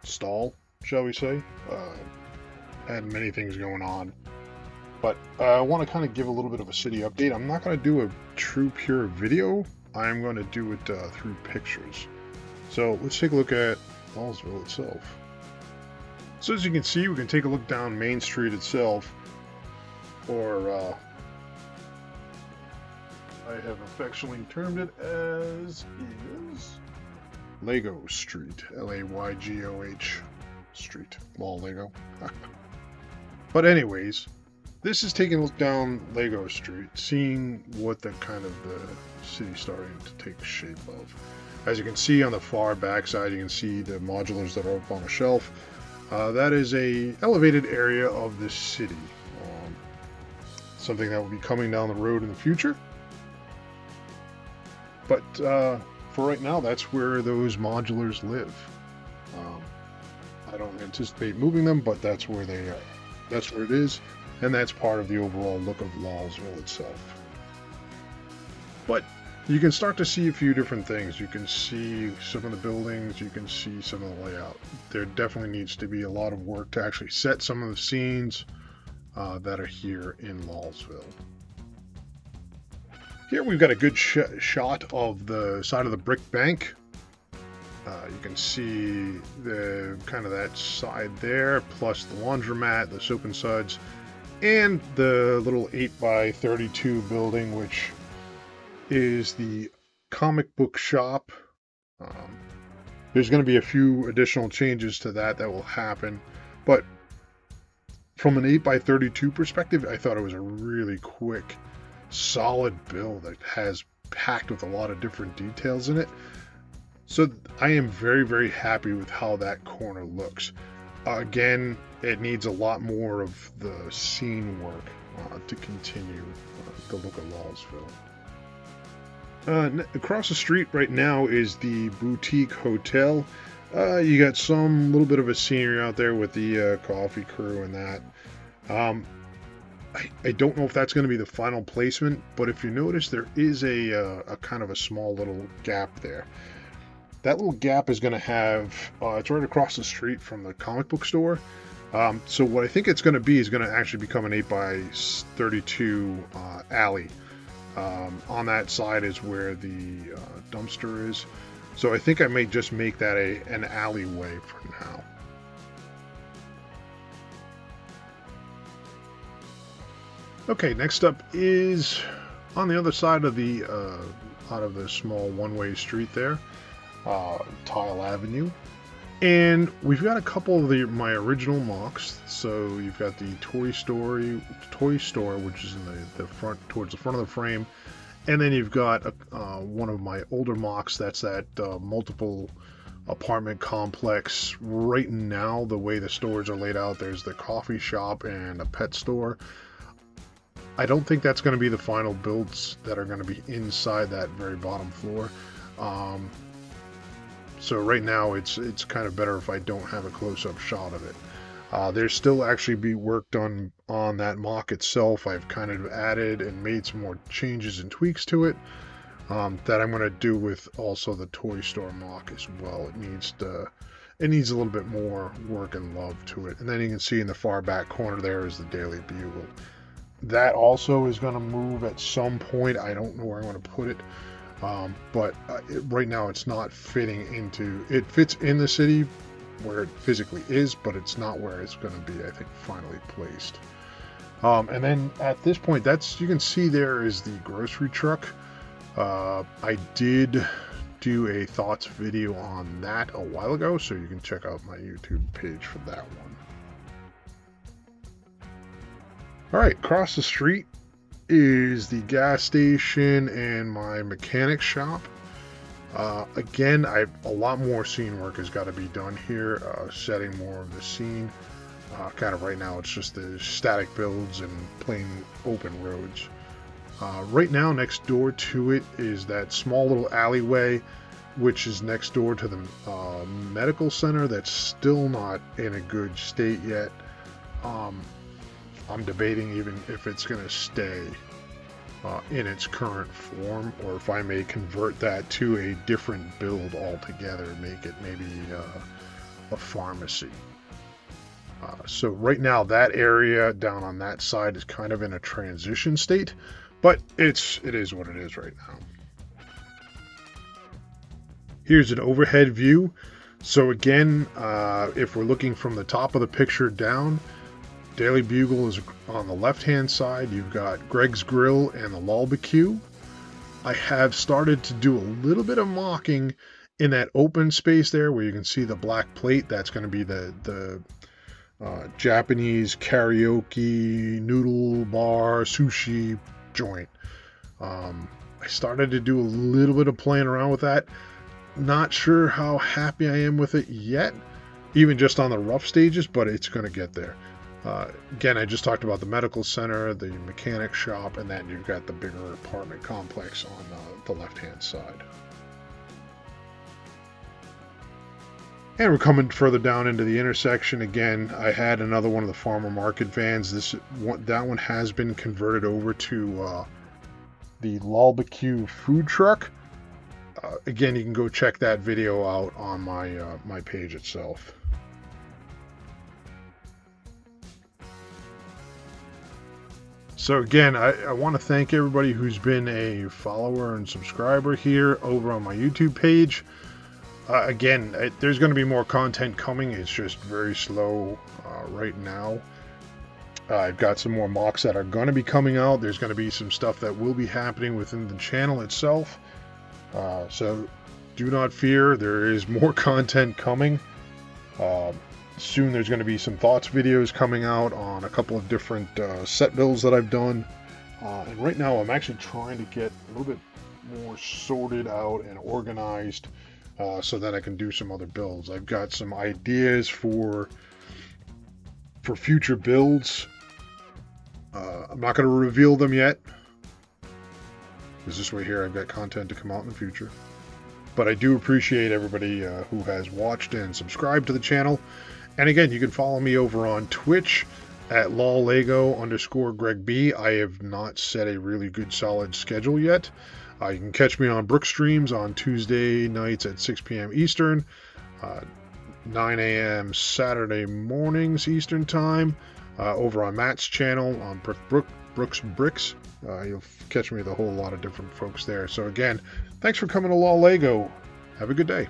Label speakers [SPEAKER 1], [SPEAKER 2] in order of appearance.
[SPEAKER 1] stall, shall we say. Had many things going on. But I want to kind of give a little bit of a city update. I'm not going to do a true pure video. I'm going to do it through pictures. So let's take a look at LAWLSVille itself. So as you can see, we can take a look down Main Street itself, or I have affectionately termed it as is Lego Street, Laygoh Street, Law Lego. But anyways, this is taking a look down Lego Street, seeing what the kind of the city's starting to take shape of. As you can see on the far back side, you can see the modulars that are up on a shelf. That is a elevated area of the city. Something that will be coming down the road in the future. But for right now, that's where those modulars live. I don't anticipate moving them, but that's where they are. That's where it is, and that's part of the overall look of LAWLSVille itself. But you can start to see a few different things. You can see some of the buildings, you can see some of the layout. There definitely needs to be a lot of work to actually set some of the scenes that are here in LAWLSVille. Here we've got a good shot of the side of the brick bank. You can see the kind of that side there, plus the laundromat, the soap and suds, and the little 8x32 building, which is the comic book shop. There's going to be a few additional changes to that will happen, but from an 8x32 perspective, I thought it was a really quick, solid build that has packed with a lot of different details in it. So I am very, very happy with how that corner looks. Again, it needs a lot more of the scene work to continue the look of LAWLSVille. Across the street right now is the Boutique Hotel. You got some little bit of a scenery out there with the coffee crew and that. I don't know if that's going to be the final placement, but if you notice, there is a kind of a small little gap there. That little gap is going to have, it's right across the street from the comic book store. So what I think it's going to be is going to actually become an 8x32 alley. On that side is where the dumpster is. So I think I may just make that an alleyway for now. Okay, next up is on the other side of the out of the small one-way street there, Tile Avenue, and we've got a couple of my original mocks. So you've got the toy store, which is in the front, towards the front of the frame, and then you've got one of my older mocks. That's that multiple apartment complex. Right now, the way the stores are laid out, there's the coffee shop and a pet store. I don't think that's going to be the final builds that are going to be inside that very bottom floor. So right now it's kind of better if I don't have a close-up shot of it. There's still actually be work done on that mock itself. I've kind of added and made some more changes and tweaks to it that I'm going to do with also the toy store mock as well. It needs a little bit more work and love to it. And then you can see in the far back corner there is the Daily Bugle. That also is going to move at some point. I don't know where I'm going to put it. But right now it's not fitting into, it fits in the city where it physically is, but it's not where it's going to be, I think, finally placed. And then at this point, you can see there is the grocery truck. I did do a thoughts video on that a while ago, so you can check out my YouTube page for that one. All right, across the street is the gas station and my mechanic shop. Again, a lot more scene work has got to be done here, setting more of the scene. Kind of right now, it's just the static builds and plain open roads. Right now, next door to it is that small little alleyway, which is next door to the medical center that's still not in a good state yet. I'm debating even if it's going to stay in its current form, or if I may convert that to a different build altogether, make it maybe a pharmacy. So right now that area down on that side is kind of in a transition state, but it is what it is right now. Here's an overhead view. So again, if we're looking from the top of the picture down, Daily Bugle is on the left-hand side. You've got Greg's Grill and the LAWLSVille. I have started to do a little bit of mocking in that open space there where you can see the black plate. That's going to be the Japanese karaoke noodle bar sushi joint. I started to do a little bit of playing around with that. Not sure how happy I am with it yet, even just on the rough stages, but it's going to get there. Again, I just talked about the medical center, the mechanic shop, and then you've got the bigger apartment complex on the left-hand side. And we're coming further down into the intersection. Again, I had another one of the farmer market vans. That one has been converted over to the LAWLSVille food truck. Again, you can go check that video out on my page itself. So again, I want to thank everybody who's been a follower and subscriber here over on my YouTube page. Again, there's going to be more content coming. It's just very slow right now. I've got some more mocks that are going to be coming out. There's going to be some stuff that will be happening within the channel itself. So do not fear, there is more content coming. Soon there's going to be some thoughts videos coming out on a couple of different set builds that I've done. And right now I'm actually trying to get a little bit more sorted out and organized so that I can do some other builds. I've got some ideas for future builds. I'm not going to reveal them yet, because this way here I've got content to come out in the future. But I do appreciate everybody who has watched and subscribed to the channel. And again, you can follow me over on Twitch at LawLego_GregB. I have not set a really good solid schedule yet. You can catch me on Brook Streams on Tuesday nights at 6 p.m. Eastern, 9 a.m. Saturday mornings Eastern Time, over on Matt's channel on Brooks Bricks. You'll catch me with a whole lot of different folks there. So again, thanks for coming to LawLego. Have a good day.